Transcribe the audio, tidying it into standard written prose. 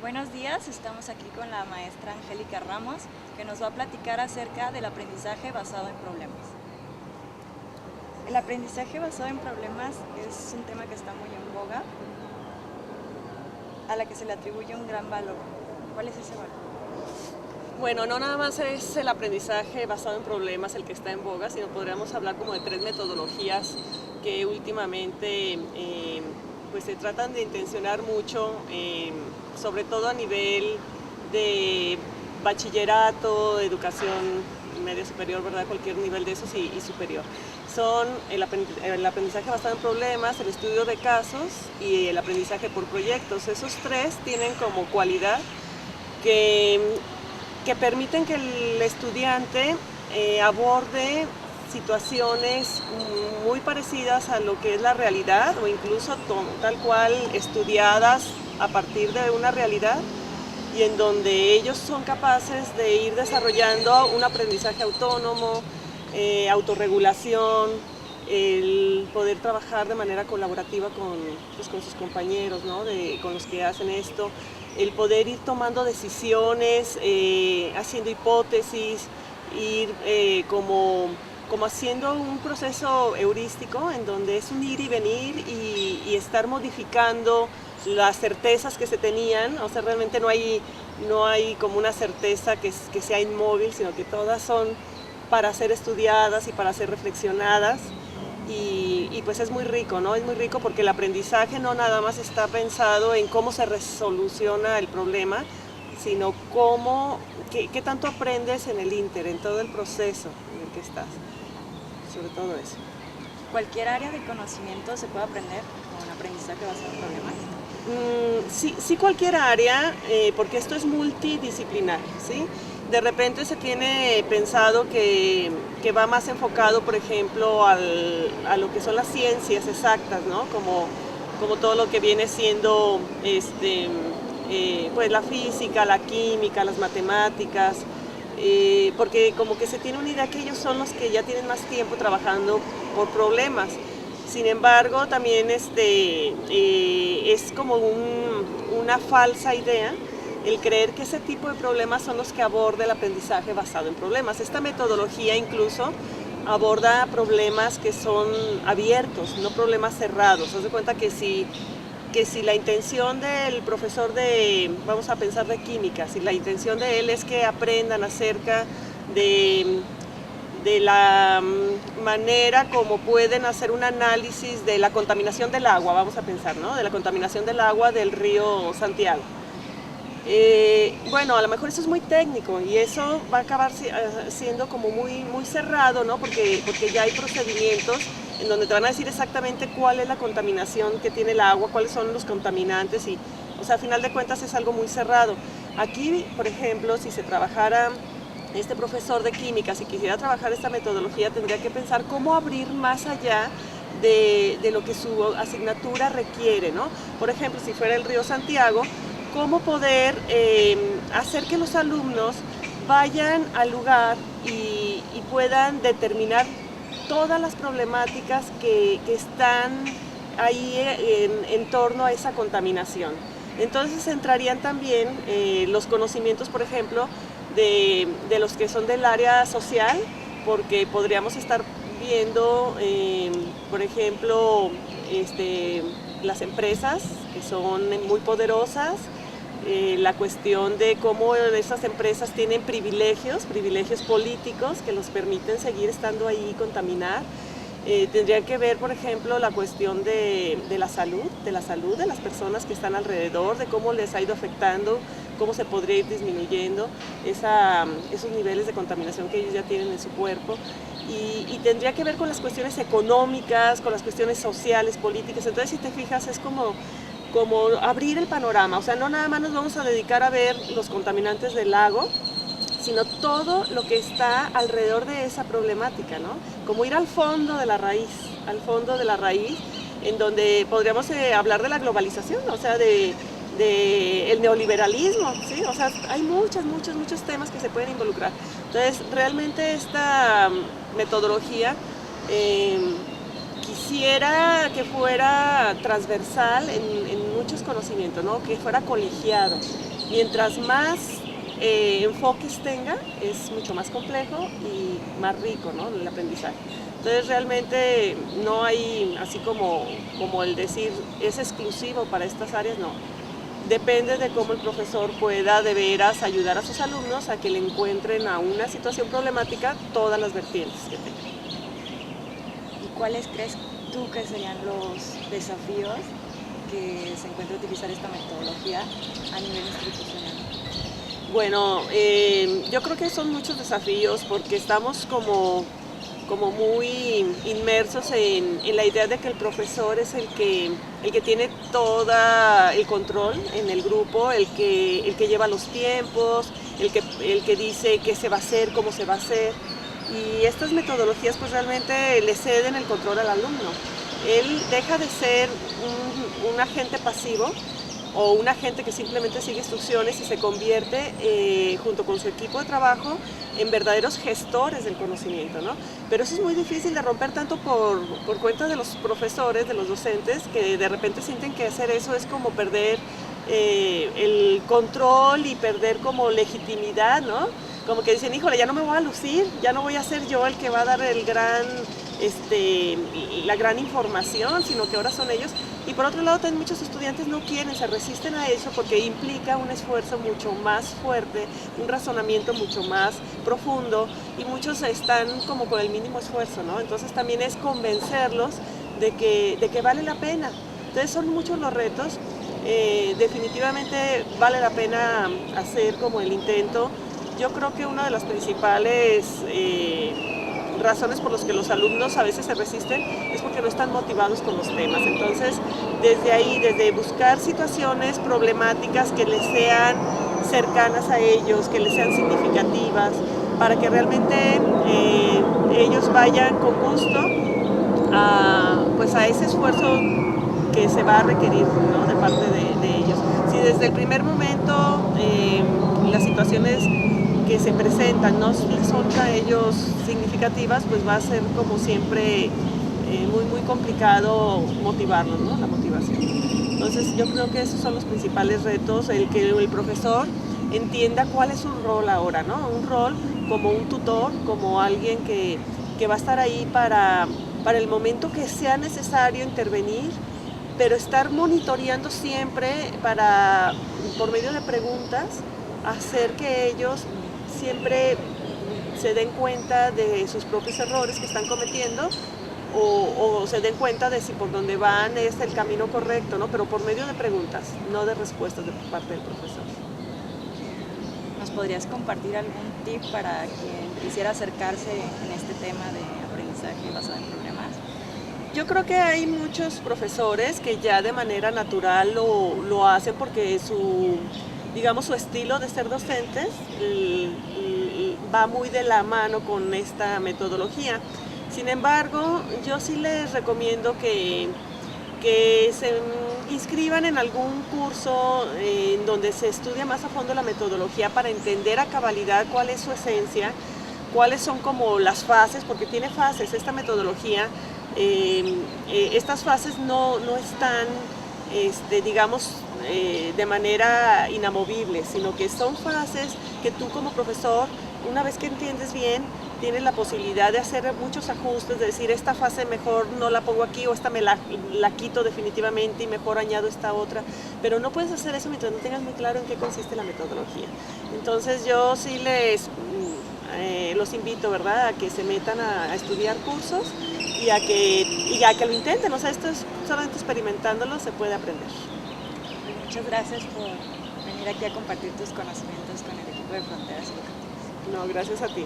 Buenos días, estamos aquí con la maestra Angélica Ramos, que nos va a platicar acerca del aprendizaje basado en problemas. El aprendizaje basado en problemas es un tema que está muy en boga, a la que se le atribuye un gran valor. ¿Cuál es ese valor? Bueno, no nada más es el aprendizaje basado en problemas el que está en boga, sino podríamos hablar como de tres metodologías que últimamente pues se tratan de intencionar mucho, sobre todo a nivel de bachillerato, de educación media superior, ¿verdad? Cualquier nivel de esos y superior. Son el aprendizaje basado en problemas, el estudio de casos y el aprendizaje por proyectos. Esos tres tienen como cualidad que permiten que el estudiante aborde situaciones muy parecidas a lo que es la realidad o incluso tal cual estudiadas a partir de una realidad y en donde ellos son capaces de ir desarrollando un aprendizaje autónomo, autorregulación, el poder trabajar de manera colaborativa con sus compañeros, ¿no? Con los que hacen esto, el poder ir tomando decisiones, haciendo hipótesis, ir como haciendo un proceso heurístico en donde es un ir y venir y estar modificando las certezas que se tenían. O sea, realmente no hay como una certeza que sea inmóvil, sino que todas son para ser estudiadas y para ser reflexionadas. Y pues es muy rico, ¿no? Es muy rico porque el aprendizaje no nada más está pensado en cómo se resoluciona el problema, sino qué tanto aprendes en el en todo el proceso en el que estás, sobre todo eso. ¿Cualquier área de conocimiento se puede aprender con aprendizaje basado en problemas? Sí, cualquier área, porque esto es multidisciplinar, ¿sí? De repente se tiene pensado que va más enfocado, por ejemplo, a lo que son las ciencias exactas, ¿no? Como todo lo que viene siendo pues la física, la química, las matemáticas, porque como que se tiene una idea que ellos son los que ya tienen más tiempo trabajando por problemas. Sin embargo, también es como una falsa idea el creer que ese tipo de problemas son los que aborda el aprendizaje basado en problemas. Esta metodología incluso aborda problemas que son abiertos, no problemas cerrados. Haz de cuenta que si la intención del profesor vamos a pensar de química, si la intención de él es que aprendan acerca de la manera como pueden hacer un análisis de la contaminación del agua, vamos a pensar, ¿no? De la contaminación del agua del río Santiago. Bueno, a lo mejor eso es muy técnico y eso va a acabar siendo como muy cerrado, ¿no? Porque ya hay procedimientos en donde te van a decir exactamente cuál es la contaminación que tiene el agua, cuáles son los contaminantes o sea, a final de cuentas es algo muy cerrado. Aquí, por ejemplo, si se trabajara este profesor de química, si quisiera trabajar esta metodología, tendría que pensar cómo abrir más allá de lo que su asignatura requiere, ¿no? Por ejemplo, si fuera el río Santiago, cómo poder hacer que los alumnos vayan al lugar y puedan determinar todas las problemáticas que están ahí en torno a esa contaminación. Entonces entrarían también los conocimientos, por ejemplo, de los que son del área social, porque podríamos estar viendo, por ejemplo, las empresas que son muy poderosas, la cuestión de cómo esas empresas tienen privilegios políticos que los permiten seguir estando ahí y contaminar. Tendría que ver, por ejemplo, la cuestión de la salud de las personas que están alrededor, de cómo les ha ido afectando, cómo se podría ir disminuyendo esos niveles de contaminación que ellos ya tienen en su cuerpo. Y tendría que ver con las cuestiones económicas, con las cuestiones sociales, políticas. Entonces, si te fijas, es como abrir el panorama. O sea, no nada más nos vamos a dedicar a ver los contaminantes del lago, sino todo lo que está alrededor de esa problemática, ¿no? Como ir al fondo de la raíz, en donde podríamos hablar de la globalización, o sea, de el neoliberalismo, ¿sí? O sea, hay muchos temas que se pueden involucrar. Entonces, realmente esta metodología quisiera que fuera transversal en muchos conocimientos, ¿no? Que fuera colegiado, mientras más enfoques tenga, es mucho más complejo y más rico, ¿no?, el aprendizaje. Entonces realmente no hay así como el decir es exclusivo para estas áreas, no. Depende de cómo el profesor pueda de veras ayudar a sus alumnos a que le encuentren a una situación problemática todas las vertientes que tengan. ¿Y cuáles crees tú que serían los desafíos que se encuentra utilizar esta metodología a nivel institucional? Bueno, yo creo que son muchos desafíos porque estamos como muy inmersos en la idea de que el profesor es el que tiene todo el control en el grupo, el que lleva los tiempos, el que dice qué se va a hacer, cómo se va a hacer. Y estas metodologías pues realmente le ceden el control al alumno. Él deja de ser un agente pasivo o un agente que simplemente sigue instrucciones y se convierte, junto con su equipo de trabajo, en verdaderos gestores del conocimiento, ¿no? Pero eso es muy difícil de romper tanto por cuenta de los profesores, de los docentes, que de repente sienten que hacer eso es como perder el control y perder como legitimidad, ¿no? Como que dicen, híjole, ya no me voy a lucir, ya no voy a ser yo el que va a dar la gran información, sino que ahora son ellos. Y por otro lado, también muchos estudiantes no quieren, se resisten a eso porque implica un esfuerzo mucho más fuerte, un razonamiento mucho más profundo, y muchos están como con el mínimo esfuerzo, ¿no? Entonces también es convencerlos de que vale la pena. Entonces son muchos los retos, definitivamente vale la pena hacer como el intento. Yo creo que una de las principales razones por las que los alumnos a veces se resisten es porque no están motivados con los temas. Entonces, desde ahí, desde buscar situaciones problemáticas que les sean cercanas a ellos, que les sean significativas, para que realmente ellos vayan con gusto a ese esfuerzo que se va a requerir, ¿no?, de parte de ellos. Si desde el primer momento las situaciones que se presentan no son para ellos significativas, pues va a ser como siempre muy complicado motivarlos, ¿no?, la motivación. Entonces yo creo que esos son los principales retos, el que el profesor entienda cuál es su rol ahora, ¿no? Un rol como un tutor, como alguien que va a estar ahí para el momento que sea necesario intervenir, pero estar monitoreando siempre por medio de preguntas, hacer que ellos siempre se den cuenta de sus propios errores que están cometiendo o se den cuenta de si por donde van es el camino correcto, ¿no? Pero por medio de preguntas, no de respuestas de parte del profesor. ¿Nos podrías compartir algún tip para quien quisiera acercarse en este tema de aprendizaje basado en problemas? Yo creo que hay muchos profesores que ya de manera natural lo hacen porque su estilo de ser docentes va muy de la mano con esta metodología. Sin embargo, yo sí les recomiendo que se inscriban en algún curso en donde se estudia más a fondo la metodología para entender a cabalidad cuál es su esencia, cuáles son como las fases, porque tiene fases esta metodología. Estas fases no están, de manera inamovible, sino que son fases que tú como profesor, una vez que entiendes bien, tienes la posibilidad de hacer muchos ajustes, de decir esta fase mejor no la pongo aquí o esta me la quito definitivamente y mejor añado esta otra, pero no puedes hacer eso mientras no tengas muy claro en qué consiste la metodología. Entonces yo sí los invito, ¿verdad?, a que se metan a estudiar cursos y a que lo intenten. O sea, esto es solamente experimentándolo se puede aprender. Muchas gracias por venir aquí a compartir tus conocimientos con el equipo de Fronteras Educativas. No, gracias a ti.